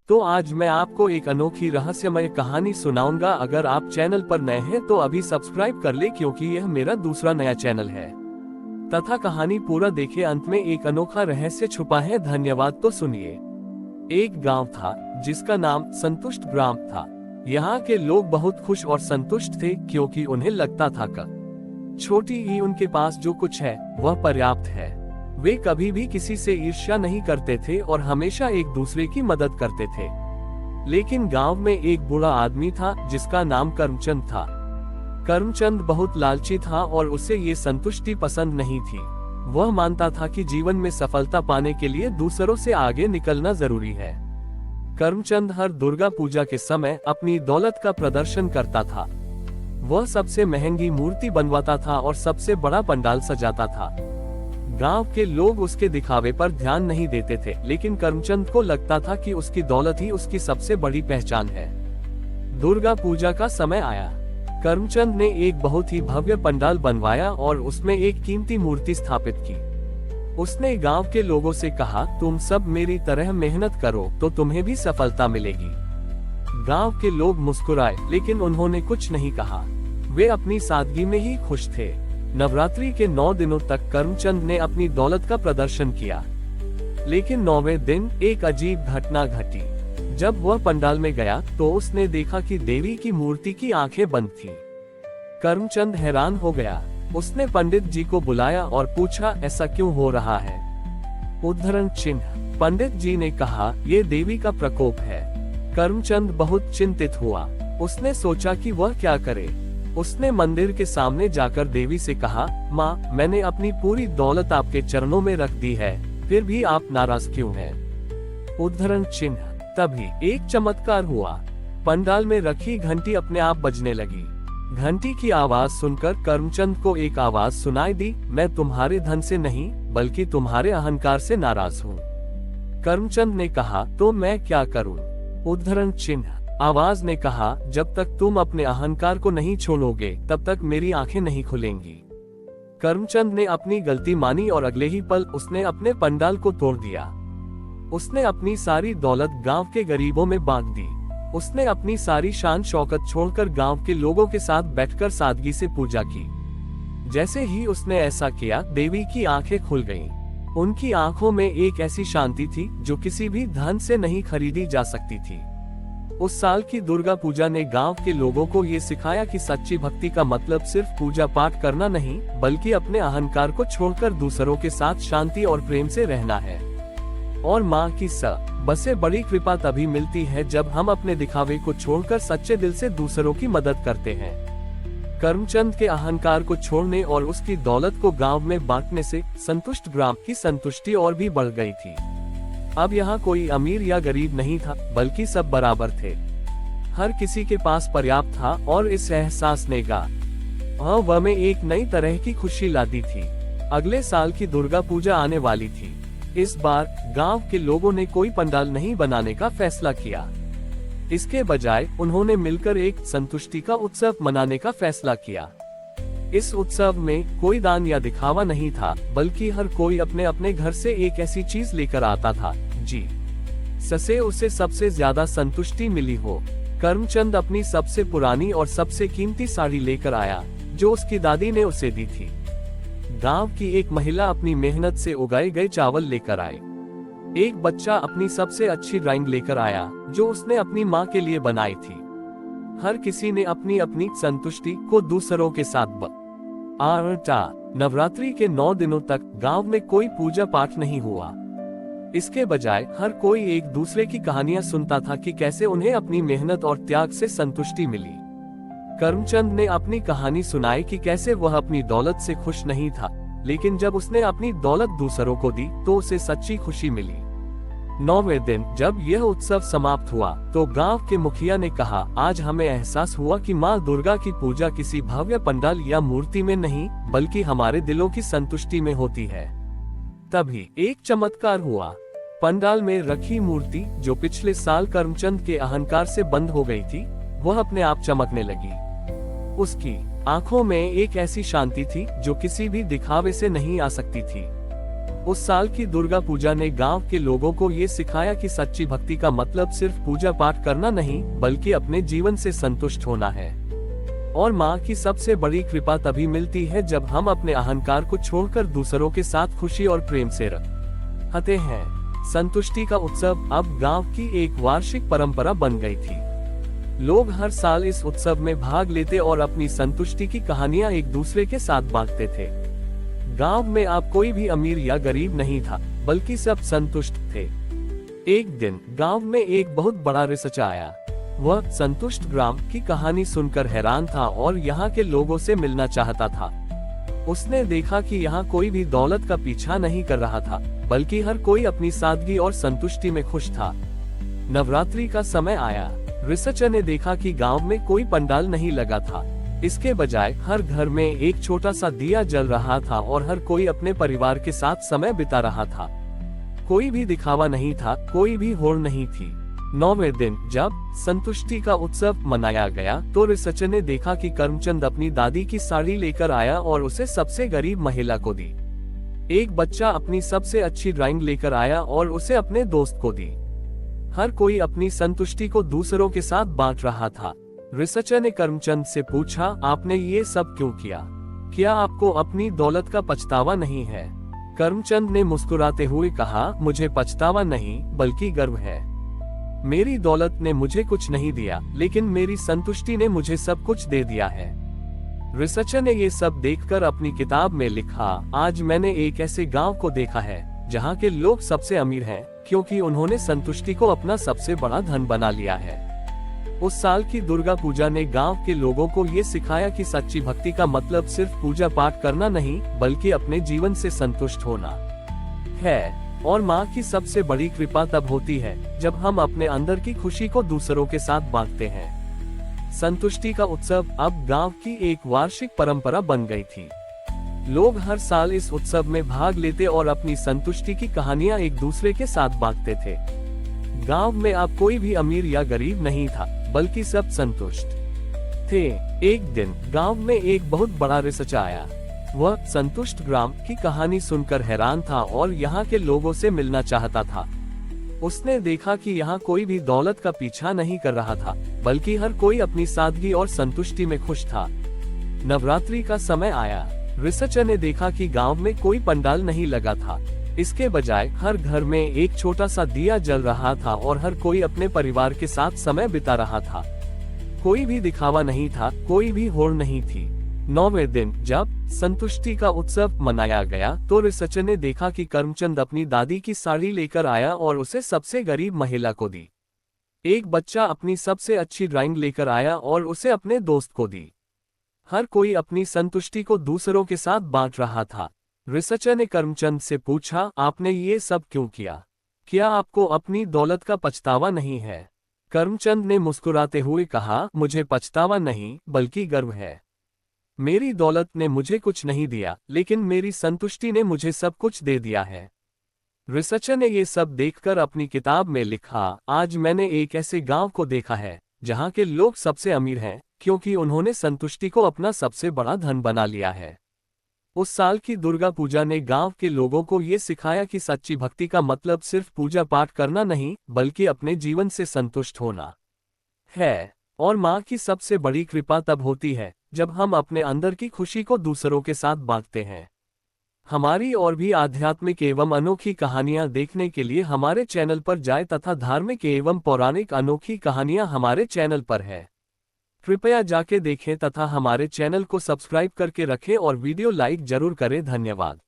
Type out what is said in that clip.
तो आज मैं आपको एक अनोखी रहस्यमय कहानी सुनाऊंगा। अगर आप चैनल पर नए हैं तो अभी सब्सक्राइब कर ले, क्योंकि यह मेरा दूसरा नया चैनल है। तथा कहानी पूरा देखे, अंत में एक अनोखा रहस्य छुपा है। धन्यवाद। तो सुनिए। एक गांव था जिसका नाम संतुष्ट ग्राम था। यहाँ के लोग बहुत खुश और संतुष्ट थे, क्योंकि उन्हें लगता था कि छोटी ही उनके पास जो कुछ है वह पर्याप्त है। वे कभी भी किसी से ईर्ष्या नहीं करते थे और हमेशा एक दूसरे की मदद करते थे। लेकिन गांव में एक बुरा आदमी था जिसका नाम करमचंद था। करमचंद बहुत लालची था और उसे ये संतुष्टि पसंद नहीं थी। वह मानता था कि जीवन में सफलता पाने के लिए दूसरों से आगे निकलना जरूरी है। करमचंद हर दुर्गा पूजा के समय अपनी दौलत का प्रदर्शन करता था। वह सबसे महंगी मूर्ति बनवाता था और सबसे बड़ा पंडाल सजाता था। गांव के लोग उसके दिखावे पर ध्यान नहीं देते थे, लेकिन करमचंद को लगता था कि उसकी दौलत ही उसकी सबसे बड़ी पहचान है। दुर्गा पूजा का समय आया। करमचंद ने एक बहुत ही भव्य पंडाल बनवाया और उसमें एक कीमती मूर्ति स्थापित की। उसने गांव के लोगों से कहा, तुम सब मेरी तरह मेहनत करो तो तुम्हें भी सफलता मिलेगी। गांव के लोग मुस्कुराए, लेकिन उन्होंने कुछ नहीं कहा। वे अपनी सादगी में ही खुश थे। नवरात्रि के 9 दिनों तक करमचंद ने अपनी दौलत का प्रदर्शन किया। लेकिन 9वें दिन एक अजीब घटना घटी। जब वह पंडाल में गया तो उसने देखा कि देवी की मूर्ति की आंखें बंद थीं। करमचंद हैरान हो गया। उसने पंडित जी को बुलाया और पूछा, ऐसा क्यों हो रहा है? उद्धरण चिन्ह। पंडित जी ने कहा, ये देवी का प्रकोप है। करमचंद बहुत चिंतित हुआ। उसने सोचा कि वह क्या करे। उसने मंदिर के सामने जाकर देवी से कहा, माँ, मैंने अपनी पूरी दौलत आपके चरणों में रख दी है, फिर भी आप नाराज क्यों हैं? उद्धरण चिन्ह। तभी एक चमत्कार हुआ। पंडाल में रखी घंटी अपने आप बजने लगी। घंटी की आवाज सुनकर करमचंद को एक आवाज सुनाई दी, मैं तुम्हारे धन से नहीं बल्कि तुम्हारे अहंकार से नाराज हूँ। करमचंद ने कहा, तो मैं क्या करूँ? उद्धरण चिन्ह। आवाज ने कहा, जब तक तुम अपने अहंकार को नहीं छोड़ोगे तब तक मेरी आंखें नहीं खुलेंगी। करमचंद ने अपनी गलती मानी और अगले ही पल उसने अपने पंडाल को तोड़ दिया। उसने अपनी सारी दौलत गांव के गरीबों में बांट दी। उसने अपनी सारी शान शौकत छोड़कर गांव के लोगों के साथ बैठकर सादगी से पूजा की। जैसे ही उसने ऐसा किया, देवी की आंखें खुल गईं। उनकी आंखों में एक ऐसी शांति थी जो किसी भी धन से नहीं खरीदी जा सकती थी। उस साल की दुर्गा पूजा ने गांव के लोगों को ये सिखाया कि सच्ची भक्ति का मतलब सिर्फ पूजा पाठ करना नहीं, बल्कि अपने अहंकार को छोड़कर दूसरों के साथ शांति और प्रेम से रहना है। और माँ की सबसे बड़ी कृपा तभी मिलती है जब हम अपने दिखावे को छोड़कर सच्चे दिल से दूसरों की मदद करते हैं। करमचंद के अहंकार को छोड़ने और उसकी दौलत को गाँव में बांटने से संतुष्ट ग्राम की संतुष्टि और भी बढ़ गई थी। अब यहाँ कोई अमीर या गरीब नहीं था, बल्कि सब बराबर थे। हर किसी के पास पर्याप्त था और इस एहसास ने गाँव में एक नई तरह की खुशी ला दी थी। अगले साल की दुर्गा पूजा आने वाली थी। इस बार गांव के लोगों ने कोई पंडाल नहीं बनाने का फैसला किया। इसके बजाय उन्होंने मिलकर एक संतुष्टि का उत्सव मनाने का फैसला किया। इस उत्सव में कोई दान या दिखावा नहीं था, बल्कि हर कोई अपने अपने घर से एक ऐसी चीज लेकर आता था जिससे उसे सबसे ज्यादा संतुष्टि मिली हो। करमचंद अपनी सबसे पुरानी और सबसे कीमती साड़ी लेकर आया, जो उसकी दादी ने उसे दी थी। गांव की एक महिला अपनी मेहनत से उगाए गए चावल लेकर आई। एक बच्चा अपनी सबसे अच्छी ड्राइंग लेकर आया, जो उसने अपनी माँ के लिए बनाई थी। हर किसी ने अपनी अपनी संतुष्टि को दूसरों के साथ बांटा। नवरात्रि के 9 दिनों तक गांव में कोई पूजा पाठ नहीं हुआ। इसके बजाय हर कोई एक दूसरे की कहानियां सुनता था कि कैसे उन्हें अपनी मेहनत और त्याग से संतुष्टि मिली। करमचंद ने अपनी कहानी सुनाई कि कैसे वह अपनी दौलत से खुश नहीं था, लेकिन जब उसने अपनी दौलत दूसरों को दी तो उसे सच्ची खुशी मिली। 9वें दिन जब यह उत्सव समाप्त हुआ तो गांव के मुखिया ने कहा, आज हमें एहसास हुआ कि माँ दुर्गा की पूजा किसी भव्य पंडाल या मूर्ति में नहीं, बल्कि हमारे दिलों की संतुष्टि में होती है। तभी एक चमत्कार हुआ। पंडाल में रखी मूर्ति, जो पिछले साल करमचंद के अहंकार से बंद हो गई थी, वह अपने आप चमकने लगी। उसकी आंखों में एक ऐसी शांति थी जो किसी भी दिखावे से नहीं आ सकती थी। उस साल की दुर्गा पूजा ने गांव के लोगों को ये सिखाया कि सच्ची भक्ति का मतलब सिर्फ पूजा पाठ करना नहीं, बल्कि अपने जीवन से संतुष्ट होना है। और माँ की सबसे बड़ी कृपा तभी मिलती है जब हम अपने अहंकार को छोड़कर दूसरों के साथ खुशी और प्रेम से रहते हैं। संतुष्टि का उत्सव अब गांव की एक वार्षिक परंपरा बन गई थी। लोग हर साल इस उत्सव में भाग लेते और अपनी संतुष्टि की कहानियां एक दूसरे के साथ बांटते थे। गांव में अब कोई भी अमीर या गरीब नहीं था, बल्कि सब संतुष्ट थे। एक दिन गांव में एक बहुत बड़ा रिसर्च आया। वह संतुष्ट ग्राम की कहानी सुनकर हैरान था और यहाँ के लोगों से मिलना चाहता था। उसने देखा कि यहाँ कोई भी दौलत का पीछा नहीं कर रहा था, बल्कि हर कोई अपनी सादगी और संतुष्टि में खुश था। नवरात्रि का समय आया। रिसर्चर ने देखा कि गांव में कोई पंडाल नहीं लगा था। इसके बजाय हर घर में एक छोटा सा दिया जल रहा था और हर कोई अपने परिवार के साथ समय बिता रहा था। कोई भी दिखावा नहीं था, कोई भी होड़ नहीं थी। 9वें दिन जब संतुष्टि का उत्सव मनाया गया तो रिसर्चर ने देखा कि करमचंद अपनी दादी की साड़ी लेकर आया और उसे सबसे गरीब महिला को दी। एक बच्चा अपनी सबसे अच्छी ड्राइंग लेकर आया और उसे अपने दोस्त को दी। हर कोई अपनी संतुष्टि को दूसरों के साथ बांट रहा था। रिसर्चर ने करमचंद से पूछा, आपने ये सब क्यों किया? क्या आपको अपनी दौलत का पछतावा नहीं है? करमचंद ने मुस्कुराते हुए कहा, मुझे पछतावा नहीं, बल्कि गर्व है। मेरी दौलत ने मुझे कुछ नहीं दिया, लेकिन मेरी संतुष्टि ने मुझे सब कुछ दे दिया है। रिसर्चर ने ये सब देखकर अपनी किताब में लिखा, आज मैंने एक ऐसे गांव को देखा है जहां के लोग सबसे अमीर हैं, क्योंकि उन्होंने संतुष्टि को अपना सबसे बड़ा धन बना लिया है। उस साल की दुर्गा पूजा ने गांव के लोगों को ये सिखाया कि सच्ची भक्ति का मतलब सिर्फ पूजा पाठ करना नहीं, बल्कि अपने जीवन से संतुष्ट होना है। और माँ की सबसे बड़ी कृपा तब होती है जब हम अपने अंदर की खुशी को दूसरों के साथ बांटते हैं। संतुष्टि का उत्सव अब गांव की एक वार्षिक परंपरा बन गई थी। लोग हर साल इस उत्सव में भाग लेते और अपनी संतुष्टि की कहानियां एक दूसरे के साथ बांटते थे। गांव में अब कोई भी अमीर या गरीब नहीं था, बल्कि सब संतुष्ट थे। एक दिन गांव में एक बहुत बड़ा रिसर्च आया। वह संतुष्ट ग्राम की कहानी सुनकर हैरान था और यहाँ के लोगों से मिलना चाहता था। उसने देखा कि यहाँ कोई भी दौलत का पीछा नहीं कर रहा था, बल्कि हर कोई अपनी सादगी और संतुष्टि में खुश था। नवरात्रि का समय आया। रिसर्चर ने देखा कि गांव में कोई पंडाल नहीं लगा था। इसके बजाय हर घर में एक छोटा सा दिया जल रहा था और हर कोई अपने परिवार के साथ समय बिता रहा था। कोई भी दिखावा नहीं था, कोई भी होड़ नहीं थी। 9वें दिन जब संतुष्टि का उत्सव मनाया गया तो रिसर्चर ने देखा कि करमचंद अपनी दादी की साड़ी लेकर आया और उसे सबसे गरीब महिला को दी। एक बच्चा अपनी सबसे अच्छी ड्राइंग लेकर आया और उसे अपने दोस्त को दी। हर कोई अपनी संतुष्टि को दूसरों के साथ बांट रहा था। रिसर्चर ने करमचंद से पूछा, आपने ये सब क्यों किया? क्या आपको अपनी दौलत का पछतावा नहीं है? करमचंद ने मुस्कुराते हुए कहा, मुझे पछतावा नहीं, बल्कि गर्व है। मेरी दौलत ने मुझे कुछ नहीं दिया, लेकिन मेरी संतुष्टि ने मुझे सब कुछ दे दिया है। रिसर्चर ने ये सब देखकर अपनी किताब में लिखा, आज मैंने एक ऐसे गांव को देखा है जहां के लोग सबसे अमीर हैं, क्योंकि उन्होंने संतुष्टि को अपना सबसे बड़ा धन बना लिया है। उस साल की दुर्गा पूजा ने गांव के लोगों को ये सिखाया कि सच्ची भक्ति का मतलब सिर्फ पूजा पाठ करना नहीं, बल्कि अपने जीवन से संतुष्ट होना है। और माँ की सबसे बड़ी कृपा तब होती है जब हम अपने अंदर की खुशी को दूसरों के साथ बांटते हैं। हमारी और भी आध्यात्मिक एवं अनोखी कहानियां देखने के लिए हमारे चैनल पर जाएं तथा धार्मिक एवं पौराणिक अनोखी कहानियां हमारे चैनल पर है। कृपया जाके देखें तथा हमारे चैनल को सब्सक्राइब करके रखें और वीडियो लाइक जरूर करें। धन्यवाद।